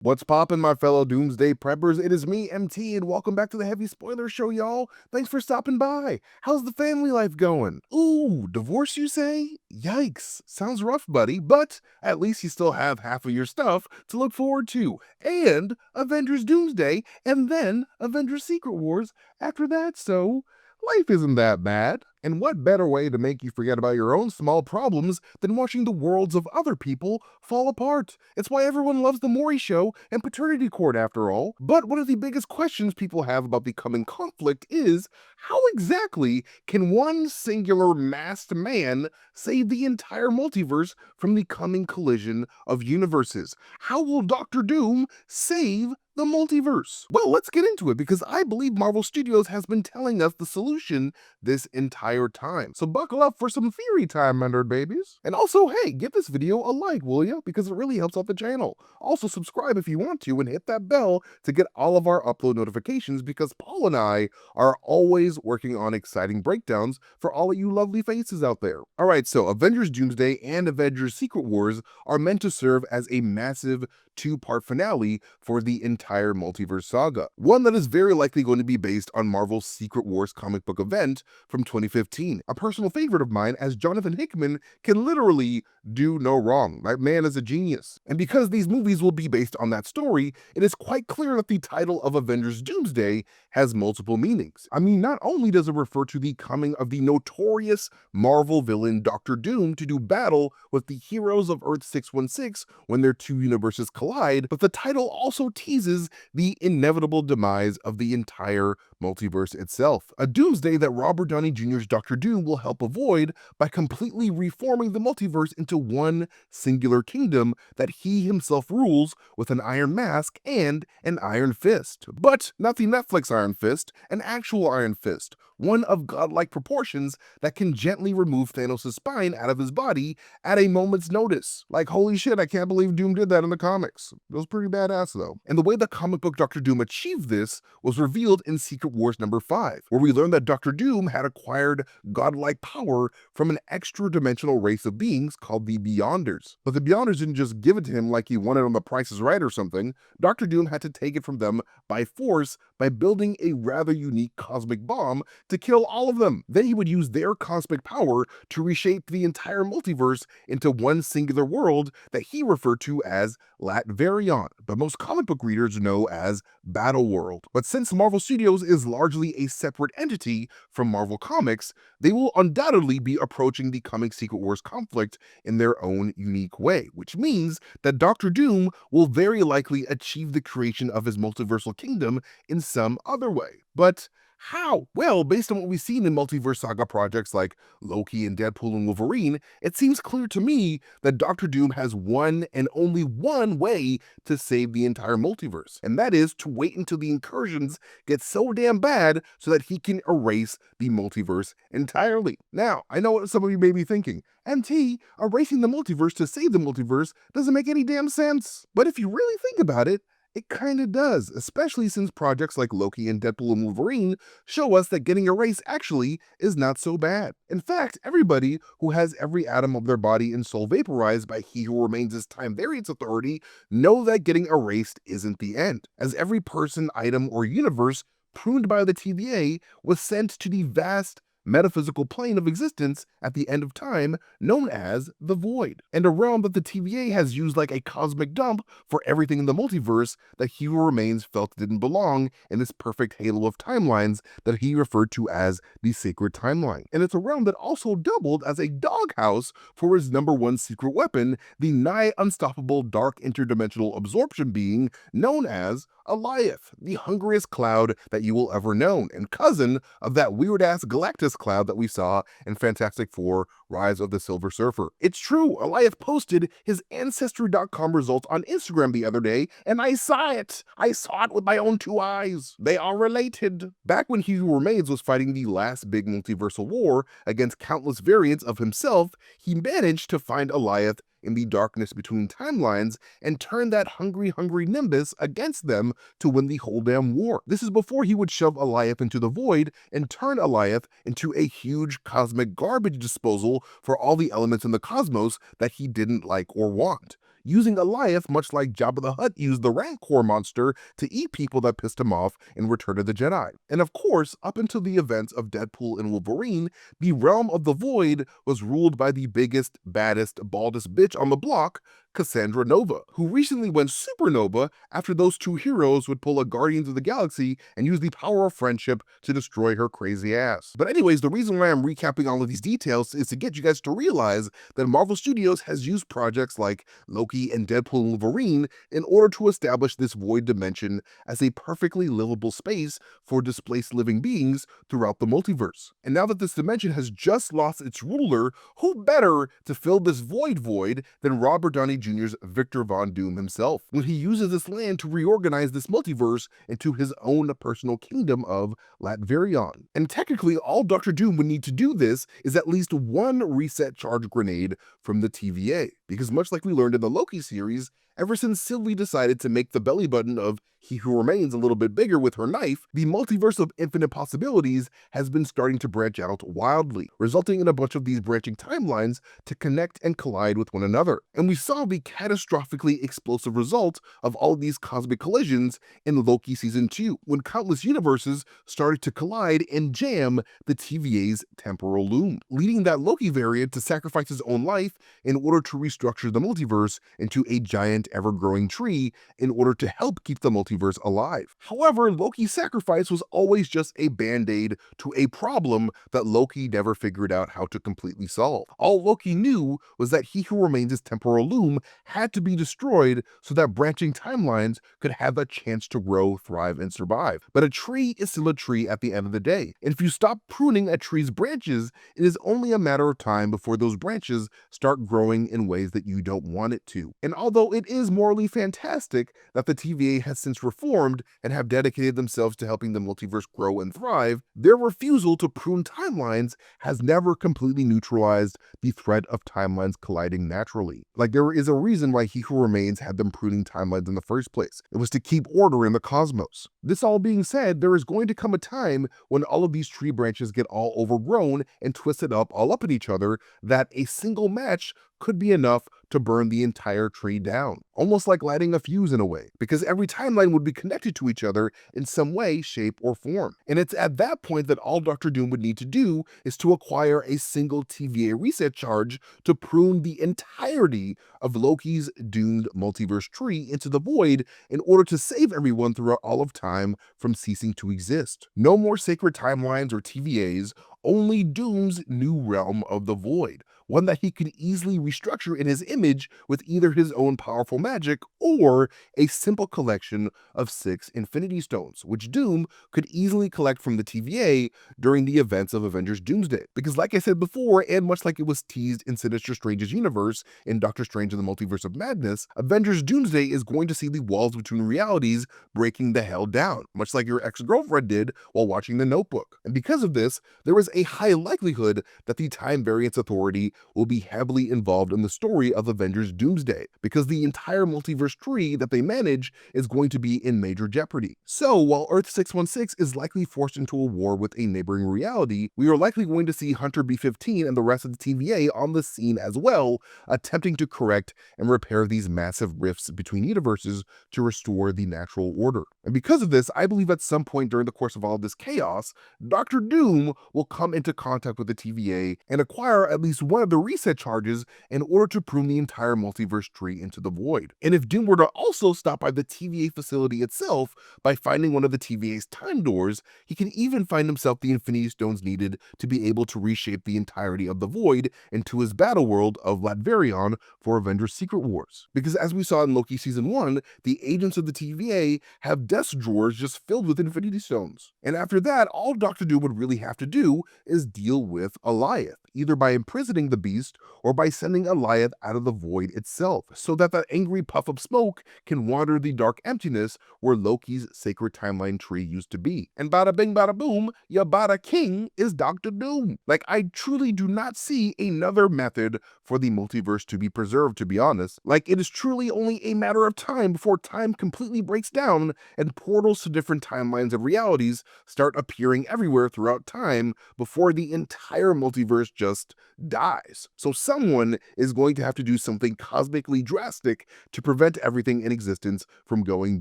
What's poppin', my fellow Doomsday preppers? It is me, MT, and welcome back to the Heavy Spoiler Show, y'all. Thanks for stopping by. How's the family life going? Ooh, divorce, you say? Yikes. Sounds rough, buddy, but at least you still have half of your stuff to look forward to. And Avengers Doomsday, and then Avengers Secret Wars after that, so life isn't that bad. And what better way to make you forget about your own small problems than watching the worlds of other people fall apart? It's why everyone loves The Maury Show and Paternity Court, after all. But one of the biggest questions people have about the coming conflict is, how exactly can one singular masked man save the entire multiverse from the coming collision of universes? How will Doctor Doom save the multiverse? Well, let's get into it, because I believe Marvel Studios has been telling us the solution this entire time. So buckle up for some theory time, my nerd babies. And also, hey, give this video a like, will ya? Because it really helps out the channel. Also, subscribe if you want to, and hit that bell to get all of our upload notifications, because Paul and I are always working on exciting breakdowns for all of you lovely faces out there. Alright, so Avengers Doomsday and Avengers Secret Wars are meant to serve as a massive two-part finale for the entire multiverse saga. One that is very likely going to be based on Marvel's Secret Wars comic book event from 2015. A personal favorite of mine, as Jonathan Hickman can literally do no wrong. That man is a genius. And because these movies will be based on that story, it is quite clear that the title of Avengers Doomsday has multiple meanings. I mean, not only does it refer to the coming of the notorious Marvel villain Doctor Doom to do battle with the heroes of Earth 616 when their two universes collide, but the title also teases the inevitable demise of the entire multiverse itself. A doomsday that Robert Downey Jr.'s Doctor Doom will help avoid by completely reforming the multiverse into one singular kingdom that he himself rules with an iron mask and an iron fist. But not the Netflix Iron Fist, an actual Iron Fist, one of godlike proportions that can gently remove Thanos' spine out of his body at a moment's notice. Like, holy shit, I can't believe Doom did that in the comics. It was pretty badass though. And the way the comic book Doctor Doom achieved this was revealed in Secret Wars number 5, where we learned that Doctor Doom had acquired godlike power from an extra-dimensional race of beings called the Beyonders. But the Beyonders didn't just give it to him like he wanted on The Price is Right or something. Doctor Doom had to take it from them by force by building a rather unique cosmic bomb to kill all of them. Then he would use their cosmic power to reshape the entire multiverse into one singular world that he referred to as Latverion, but most comic book readers know as Battleworld. But since Marvel Studios is largely a separate entity from Marvel Comics, they will undoubtedly be approaching the coming Secret Wars conflict in their own unique way, which means that Doctor Doom will very likely achieve the creation of his multiversal kingdom in some other way. But how? Well, based on what we've seen in multiverse saga projects like Loki and Deadpool and Wolverine, it seems clear to me that Doctor Doom has one and only one way to save the entire multiverse, and that is to wait until the incursions get so damn bad so that he can erase the multiverse entirely. Now, I know what some of you may be thinking. MT, erasing the multiverse to save the multiverse doesn't make any damn sense. But if you really think about it, it kinda does, especially since projects like Loki and Deadpool and Wolverine show us that getting erased actually is not so bad. In fact, everybody who has every atom of their body and soul vaporized by He Who Remains' Time Variance Authority know that getting erased isn't the end, as every person, item, or universe pruned by the TVA was sent to the vast metaphysical plane of existence at the end of time known as the Void, and a realm that the TVA has used like a cosmic dump for everything in the multiverse that He Who Remains felt didn't belong in this perfect halo of timelines that he referred to as the Sacred Timeline. And it's a realm that also doubled as a doghouse for his number one secret weapon, the nigh unstoppable dark interdimensional absorption being known as Alioth, the hungriest cloud that you will ever know, and cousin of that weird-ass Galactus cloud that we saw in Fantastic Four: Rise of the Silver Surfer. It's true, Alioth posted his Ancestry.com results on Instagram the other day, and I saw it! I saw it with my own two eyes! They are related! Back when He Who Remains was fighting the last big multiversal war against countless variants of himself, he managed to find Alioth in the darkness between timelines and turn that hungry Nimbus against them to win the whole damn war. This is before he would shove Alioth into the void and turn Alioth into a huge cosmic garbage disposal for all the elements in the cosmos that he didn't like or want. using Goliath much like Jabba the Hutt used the Rancor monster to eat people that pissed him off in Return of the Jedi. And of course, up until the events of Deadpool and Wolverine, the realm of the Void was ruled by the biggest, baddest, baldest bitch on the block, Cassandra Nova, who recently went supernova after those two heroes would pull a Guardians of the Galaxy and use the power of friendship to destroy her crazy ass. But anyways, the reason why I'm recapping all of these details is to get you guys to realize that Marvel Studios has used projects like Loki and Deadpool and Wolverine in order to establish this void dimension as a perfectly livable space for displaced living beings throughout the multiverse. And now that this dimension has just lost its ruler, who better to fill this void than Robert Downey Jr.'s Victor Von Doom himself, when he uses this land to reorganize this multiverse into his own personal kingdom of Latverion. And technically, all Dr. Doom would need to do this is at least one reset charge grenade from the TVA, because much like we learned in the Loki series, ever since Sylvie decided to make the belly button of He Who Remains a little bit bigger with her knife, the multiverse of infinite possibilities has been starting to branch out wildly, resulting in a bunch of these branching timelines to connect and collide with one another. And we saw the catastrophically explosive result of all of these cosmic collisions in Loki Season 2, when countless universes started to collide and jam the TVA's temporal loom, leading that Loki variant to sacrifice his own life in order to restructure the multiverse into a giant ever-growing tree in order to help keep the multiverse alive. However, Loki's sacrifice was always just a band-aid to a problem that Loki never figured out how to completely solve. All Loki knew was that He Who Remains' temporal loom had to be destroyed so that branching timelines could have a chance to grow, thrive, and survive. But a tree is still a tree at the end of the day, and if you stop pruning a tree's branches, it is only a matter of time before those branches start growing in ways that you don't want it to. And although it is morally fantastic that the TVA has since reformed and have dedicated themselves to helping the multiverse grow and thrive, their refusal to prune timelines has never completely neutralized the threat of timelines colliding naturally. Like, there is a reason why He Who Remains had them pruning timelines in the first place. It was to keep order in the cosmos. This all being said, there is going to come a time when all of these tree branches get all overgrown and twisted up all up in each other that a single match could be enough to burn the entire tree down. Almost like lighting a fuse in a way, because every timeline would be connected to each other in some way, shape, or form. And it's at that point that all Dr. Doom would need to do is to acquire a single TVA reset charge to prune the entirety of Loki's doomed multiverse tree into the void in order to save everyone throughout all of time from ceasing to exist. No more sacred timelines or TVAs, only Doom's new realm of the void, one that he could easily restructure in his image with either his own powerful magic or a simple collection of 6 Infinity Stones, which Doom could easily collect from the TVA during the events of Avengers Doomsday. Because like I said before, and much like it was teased in Sinister Strange's universe in Doctor Strange and the Multiverse of Madness, Avengers Doomsday is going to see the walls between realities breaking the hell down, much like your ex-girlfriend did while watching The Notebook. And because of this, there is a high likelihood that the Time Variance Authority will be heavily involved in the story of Avengers Doomsday, because the entire multiverse tree that they manage is going to be in major jeopardy. So while Earth 616 is likely forced into a war with a neighboring reality, we are likely going to see Hunter B-15 and the rest of the TVA on the scene as well, attempting to correct and repair these massive rifts between universes to restore the natural order. And because of this, I believe at some point during the course of all of this chaos, Dr. Doom will come into contact with the TVA and acquire at least one of the reset charges in order to prune the entire multiverse tree into the void. And if Doom were to also stop by the TVA facility itself by finding one of the TVA's time doors, he can even find himself the Infinity Stones needed to be able to reshape the entirety of the void into his Battleworld of Latverion for Avengers Secret Wars. Because as we saw in Loki Season 1, the agents of the TVA have desk drawers just filled with Infinity Stones. And after that, all Dr. Doom would really have to do is deal with Goliath, either by imprisoning the beast or by sending Goliath out of the void itself, so that that angry puff of smoke can wander the dark emptiness where Loki's sacred timeline tree used to be. And bada bing bada boom, ya bada king is Dr. Doom. Like, I truly do not see another method for the multiverse to be preserved, to be honest. Like, it is truly only a matter of time before time completely breaks down and portals to different timelines of realities start appearing everywhere throughout time before the entire multiverse just dies. dies. So someone is going to have to do something cosmically drastic to prevent everything in existence from going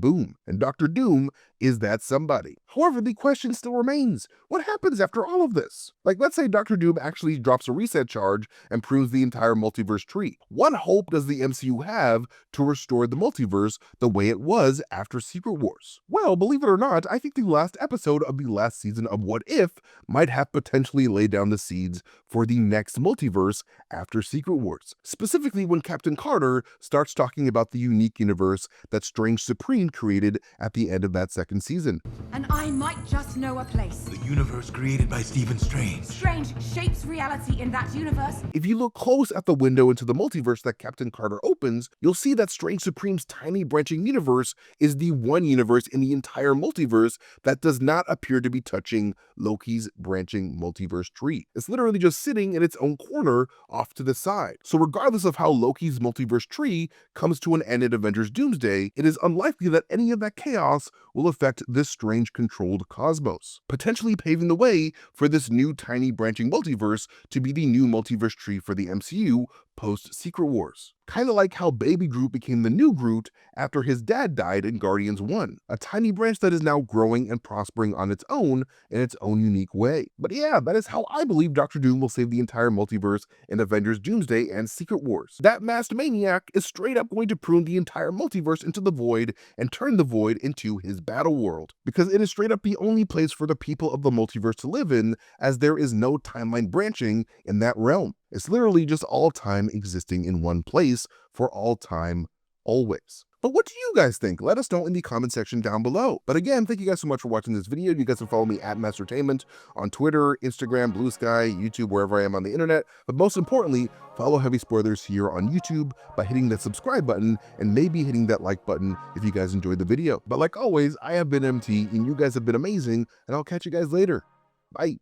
boom. And Doctor Doom is that somebody. However, the question still remains, what happens after all of this? Like, let's say Doctor Doom actually drops a reset charge and prunes the entire multiverse tree. What hope does the MCU have to restore the multiverse the way it was after Secret Wars? Well, believe it or not, I think the last episode of the last season of What If might have potentially laid down the seeds for the next multiverse after Secret Wars. Specifically when Captain Carter starts talking about the unique universe that Strange Supreme created at the end of that second season. And I might just know a place. The universe created by Stephen Strange. Strange shapes reality in that universe. If you look close at the window into the multiverse that Captain Carter opens, you'll see that Strange Supreme's tiny branching universe is the one universe in the entire multiverse that does not appear to be touching Loki's branching multiverse tree. It's literally just sitting in its own corner off to the side. So regardless of how Loki's multiverse tree comes to an end in Avengers Doomsday, it is unlikely that any of that chaos will affect this strange controlled cosmos, potentially paving the way for this new tiny branching multiverse to be the new multiverse tree for the MCU post-Secret Wars. Kind of like how Baby Groot became the new Groot after his dad died in Guardians 1, a tiny branch that is now growing and prospering on its own in its own unique way. But yeah, that is how I believe Doctor Doom will save the entire multiverse in Avengers Doomsday and Secret Wars. That masked maniac is straight up going to prune the entire multiverse into the void and turn the void into his Battleworld, because it is straight up the only place for the people of the multiverse to live in, as there is no timeline branching in that realm. It's literally just all time existing in one place for all time, always. But what do you guys think? Let us know in the comment section down below. But again, thank you guys so much for watching this video. You guys can follow me at Mastertainment on Twitter, Instagram, Blue Sky, YouTube, wherever I am on the internet. But most importantly, follow Heavy Spoilers here on YouTube by hitting that subscribe button and maybe hitting that like button if you guys enjoyed the video. But like always, I have been MT and you guys have been amazing, and I'll catch you guys later. Bye.